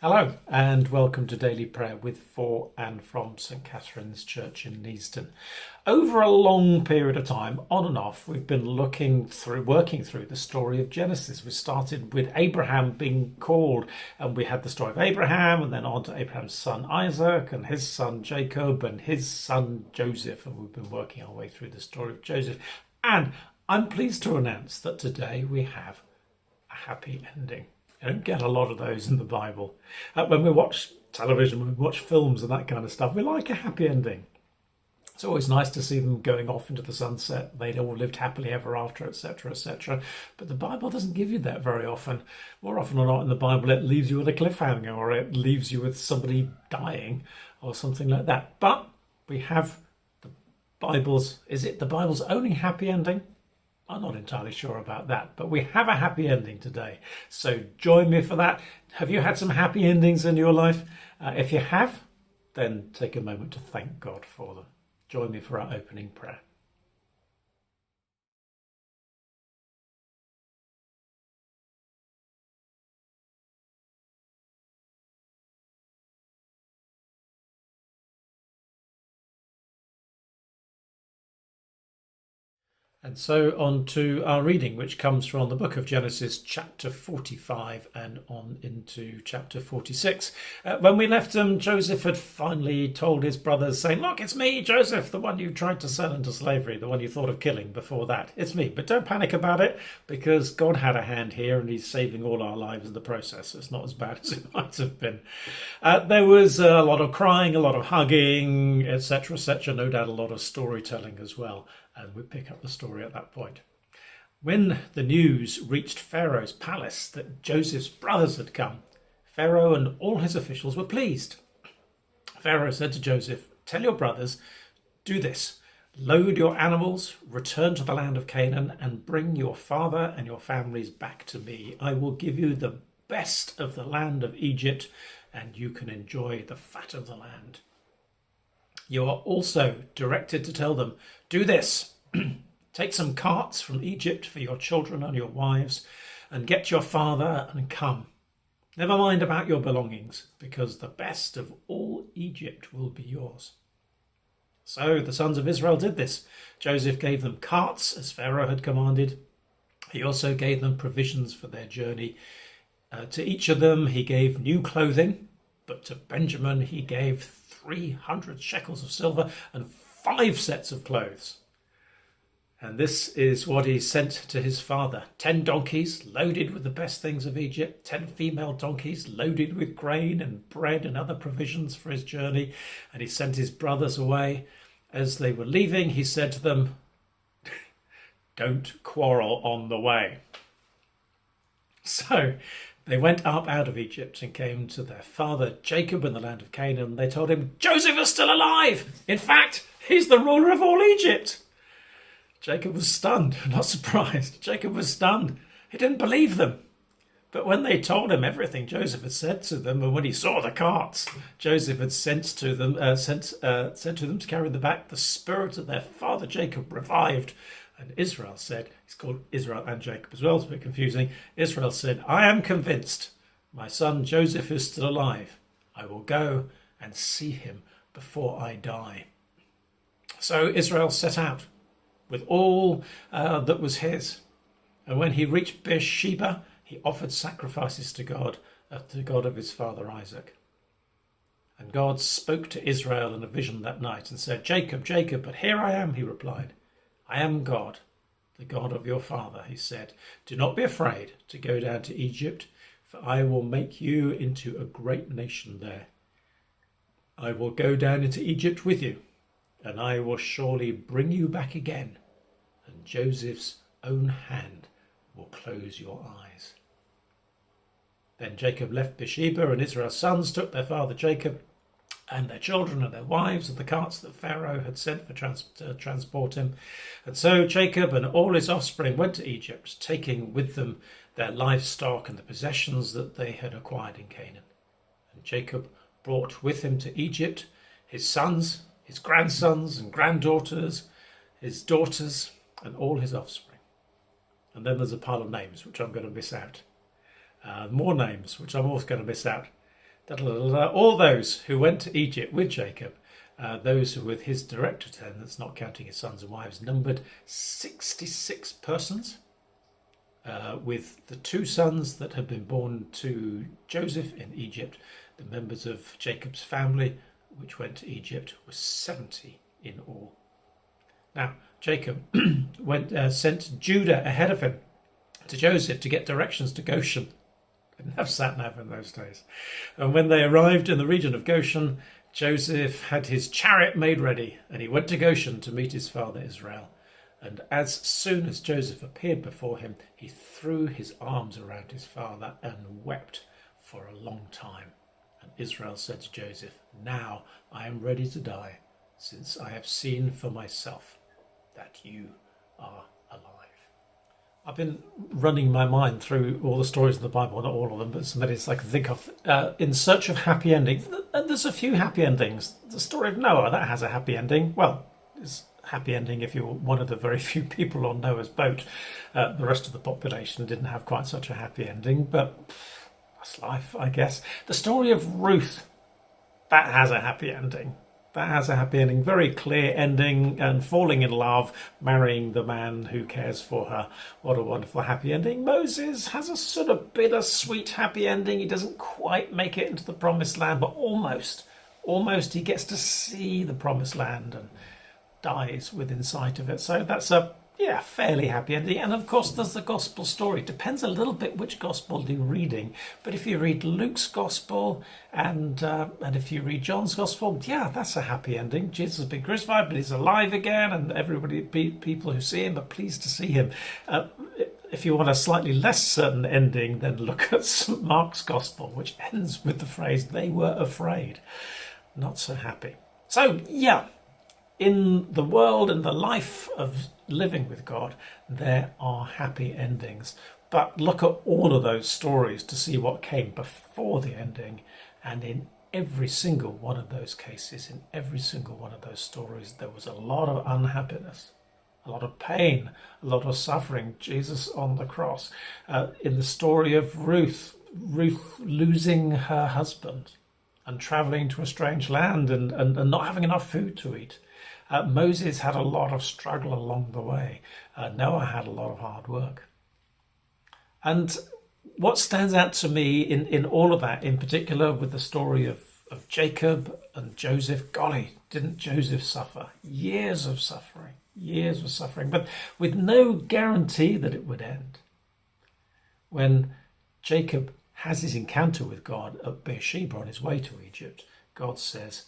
Hello and welcome to Daily Prayer with for and from St Catherine's Church in Neasden. Over a long period of time, on and off, we've been working through the story of Genesis. We started with Abraham being called, and we had the story of Abraham, and then on to Abraham's son Isaac, and his son Jacob, and his son Joseph, and we've been working our way through the story of Joseph. And I'm pleased to announce that today we have a happy ending. You don't get a lot of those in the Bible. When we watch television, when we watch films and that kind of stuff, we like a happy ending. It's always nice to see them going off into the sunset. They'd all lived happily ever after, etc., etc. But the Bible doesn't give you that very often. More often than not in the Bible, it leaves you with a cliffhanger, or it leaves you with somebody dying or something like that. But we have the Bible's, is it the Bible's only happy ending? I'm not entirely sure about that, but we have a happy ending today. So join me for that. Have you had some happy endings in your life? If you have, then take a moment to thank God for them. Join me for our opening prayer. And so on to our reading, which comes from the book of Genesis, chapter 45, and on into chapter 46. When we left them, Joseph had finally told his brothers, saying, "Look, it's me, Joseph, the one you tried to sell into slavery, the one you thought of killing before that. It's me, but don't panic about it, because God had a hand here, and he's saving all our lives in the process. It's not as bad as it might have been." There was a lot of crying, a lot of hugging, etc., etc., no doubt a lot of storytelling as well. And we pick up the story at that point. When the news reached Pharaoh's palace that Joseph's brothers had come, Pharaoh and all his officials were pleased. Pharaoh said to Joseph, "Tell your brothers, do this. Load your animals, return to the land of Canaan, and bring your father and your families back to me. I will give you the best of the land of Egypt, and you can enjoy the fat of the land." You are also directed to tell them, "Do this. Take some carts from Egypt for your children and your wives, and get your father and come. Never mind about your belongings, because the best of all Egypt will be yours." So the sons of Israel did this. Joseph gave them carts, as Pharaoh had commanded. He also gave them provisions for their journey. To each of them he gave new clothing, but to Benjamin he gave 300 shekels of silver and 5 sets of clothes. And this is what he sent to his father: 10 donkeys loaded with the best things of Egypt, 10 female donkeys loaded with grain and bread and other provisions for his journey. And he sent his brothers away. As they were leaving, he said to them, "Don't quarrel on the way." So they went up out of Egypt and came to their father Jacob in the land of Canaan. They told him, "Joseph is still alive. In fact, he's the ruler of all Egypt." Jacob was stunned, not surprised. Jacob was stunned. He didn't believe them. But when they told him everything Joseph had said to them, and when he saw the carts Joseph had sent to them to carry them back, the spirit of their father Jacob revived. And Israel said, it's called Israel and Jacob as well, it's a bit confusing. Israel said, "I am convinced my son Joseph is still alive. I will go and see him before I die." So Israel set out with all that was his. And when he reached Beersheba, he offered sacrifices to God of his father Isaac. And God spoke to Israel in a vision that night and said, "Jacob, Jacob." "But here I am," he replied. "I am God, the God of your father," he said. "Do not be afraid to go down to Egypt, for I will make you into a great nation there. I will go down into Egypt with you, and I will surely bring you back again, and Joseph's own hand will close your eyes." Then Jacob left Beersheba, and Israel's sons took their father Jacob and their children and their wives and the carts that Pharaoh had sent to transport him. And so Jacob and all his offspring went to Egypt, taking with them their livestock and the possessions that they had acquired in Canaan. And Jacob brought with him to Egypt his sons, his grandsons and granddaughters, his daughters, and all his offspring. And then there's a pile of names which I'm going to miss out. More names which I'm also going to miss out. All those who went to Egypt with Jacob, those who were with his direct attendants, not counting his sons and wives, numbered 66 persons, with the two sons that had been born to Joseph in Egypt. The members of Jacob's family, which went to Egypt, were 70 in all. Now, Jacob sent Judah ahead of him to Joseph to get directions to Goshen. Didn't have sat-nav in those days. And when they arrived in the region of Goshen, Joseph had his chariot made ready, and he went to Goshen to meet his father Israel. And as soon as Joseph appeared before him, he threw his arms around his father and wept for a long time. And Israel said to Joseph, "Now I am ready to die, since I have seen for myself that you are alive." I've been running my mind through all the stories in the Bible, not all of them, but some that I can think of, in search of happy endings. And there's a few happy endings. The story of Noah, that has a happy ending. Well, it's a happy ending if you're one of the very few people on Noah's boat. The rest of the population didn't have quite such a happy ending, but that's life, I guess. The story of Ruth, that has a happy ending. That has a happy ending, very clear ending, and falling in love, marrying the man who cares for her. What a wonderful happy ending. Moses has a sort of bittersweet happy ending. He doesn't quite make it into the promised land, but almost he gets to see the promised land and dies within sight of it. So that's a fairly happy ending. And of course there's the gospel story. It depends a little bit which gospel you're reading, but if you read Luke's gospel and if you read John's gospel, that's a happy ending. Jesus has been crucified, but he's alive again, and everybody, people who see him are pleased to see him. If you want a slightly less certain ending, then look at St. Mark's gospel, which ends with the phrase, "They were afraid." Not so happy. So in the world and the life of living with God, there are happy endings. But look at all of those stories to see what came before the ending. And in every single one of those cases, in every single one of those stories, there was a lot of unhappiness, a lot of pain, a lot of suffering. Jesus on the cross. In the story of Ruth losing her husband and travelling to a strange land and not having enough food to eat. Moses had a lot of struggle along the way. Noah had a lot of hard work. And what stands out to me in all of that, in particular with the story of Jacob and Joseph, golly, didn't Joseph suffer? Years of suffering, but with no guarantee that it would end. When Jacob has his encounter with God at Beersheba on his way to Egypt, God says,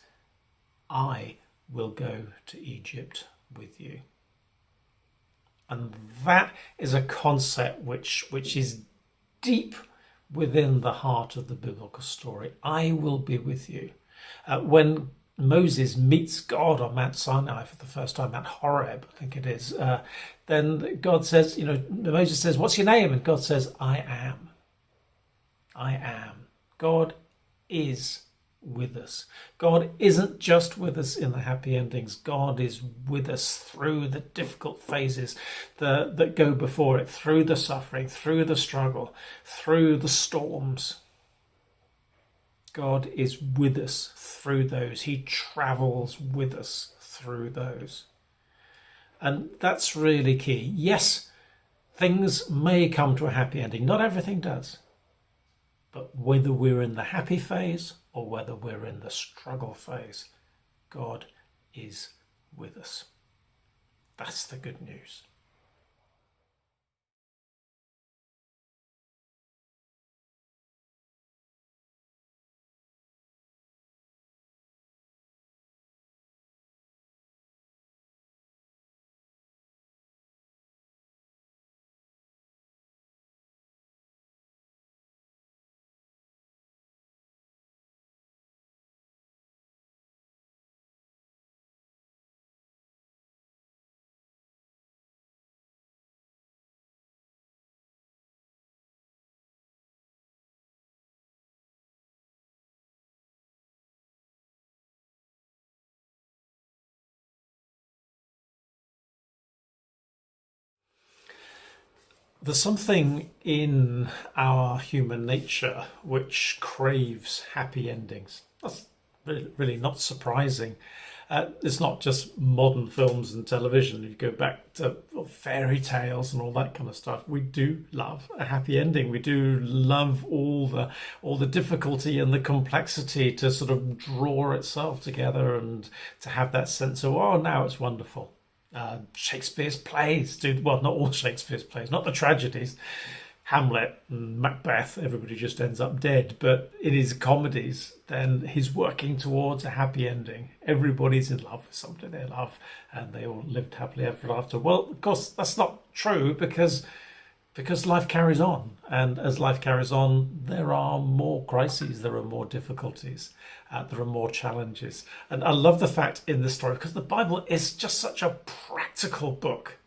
"I will go to Egypt with you." And that is a concept which is deep within the heart of the biblical story. I will be with you. When Moses meets God on Mount Sinai for the first time, at Horeb, I think it is, then God says, Moses says, "What's your name?" And God says, "I am. I am." God is with us. God isn't just with us in the happy endings. God is with us through the difficult phases that go before it, through the suffering, through the struggle, through the storms. God is with us through those. He travels with us through those. And that's really key. Yes, things may come to a happy ending. Not everything does. But whether we're in the happy phase or whether we're in the struggle phase, God is with us. That's the good news. There's something in our human nature which craves happy endings. That's really not surprising. It's not just modern films and television. If you go back to fairy tales and all that kind of stuff, we do love a happy ending. We do love all the difficulty and the complexity to sort of draw itself together and to have that sense of, oh, now it's wonderful. Shakespeare's plays do well, not all Shakespeare's plays, not the tragedies. Hamlet and Macbeth, everybody just ends up dead. But in his comedies, then he's working towards a happy ending. Everybody's in love with somebody they love, and they all lived happily ever after. Well, of course, that's not true because life carries on, and as life carries on, there are more crises, there are more difficulties, there are more challenges. And I love the fact in this story, because the Bible is just such a practical book.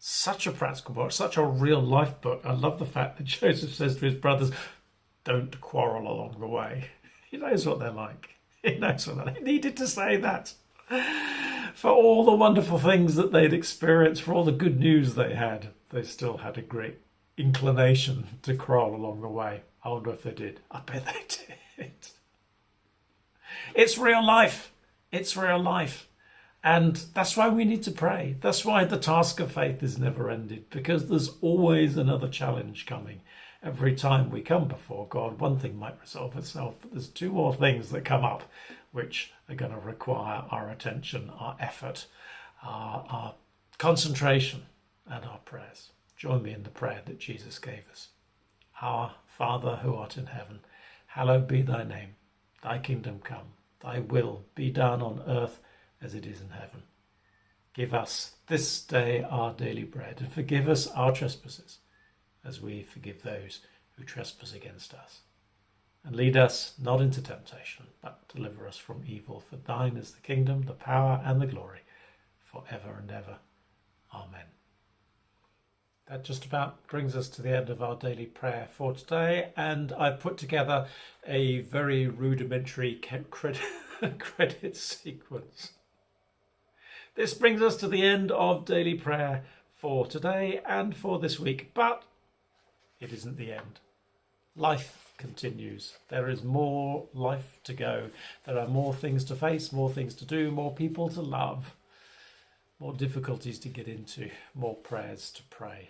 Such a practical book, such a real life book. I love the fact that Joseph says to his brothers, don't quarrel along the way. He knows what they're like. He knows what they're like. He needed to say that. For all the wonderful things that they'd experienced, for all the good news they had, they still had a great inclination to quarrel along the way. I wonder if they did. I bet they did. It's real life. It's real life. And that's why we need to pray. That's why the task of faith is never ended, because there's always another challenge coming. Every time we come before God, one thing might resolve itself, but there's two more things that come up which are going to require our attention, our effort, our concentration, and our prayers. Join me in the prayer that Jesus gave us. Our Father who art in heaven, hallowed be thy name. Thy kingdom come. Thy will be done on earth as it is in heaven. Give us this day our daily bread, and forgive us our trespasses, as we forgive those who trespass against us. And lead us not into temptation, but deliver us from evil. For thine is the kingdom, the power, and the glory, forever and ever. Amen. That just about brings us to the end of our daily prayer for today, and I've put together a very rudimentary credit sequence. This brings us to the end of daily prayer for today and for this week, but it isn't the end. Life continues. There is more life to go. There are more things to face, more things to do, more people to love, more difficulties to get into, more prayers to pray.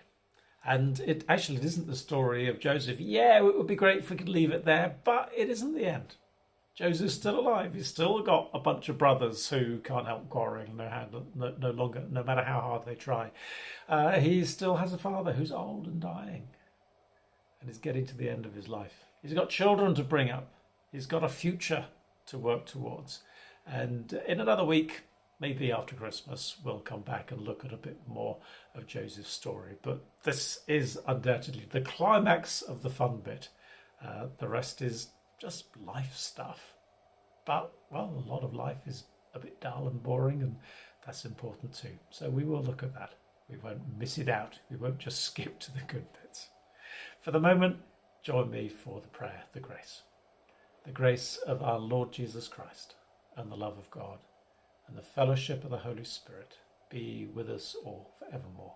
And it actually isn't the story of Joseph. Yeah, it would be great if we could leave it there, but it isn't the end. Joseph's still alive. He's still got a bunch of brothers who can't help quarrelling no longer, no matter how hard they try. He still has a father who's old and dying, and is getting to the end of his life. He's got children to bring up. He's got a future to work towards. And in another week, maybe after Christmas, we'll come back and look at a bit more of Joseph's story. But this is undoubtedly the climax of the fun bit. The rest is just life stuff. But, well, a lot of life is a bit dull and boring, and that's important too. So we will look at that. We won't miss it out. We won't just skip to the good bits. For the moment, join me for the prayer, the grace. The grace of our Lord Jesus Christ, and the love of God, and the fellowship of the Holy Spirit be with us all forevermore.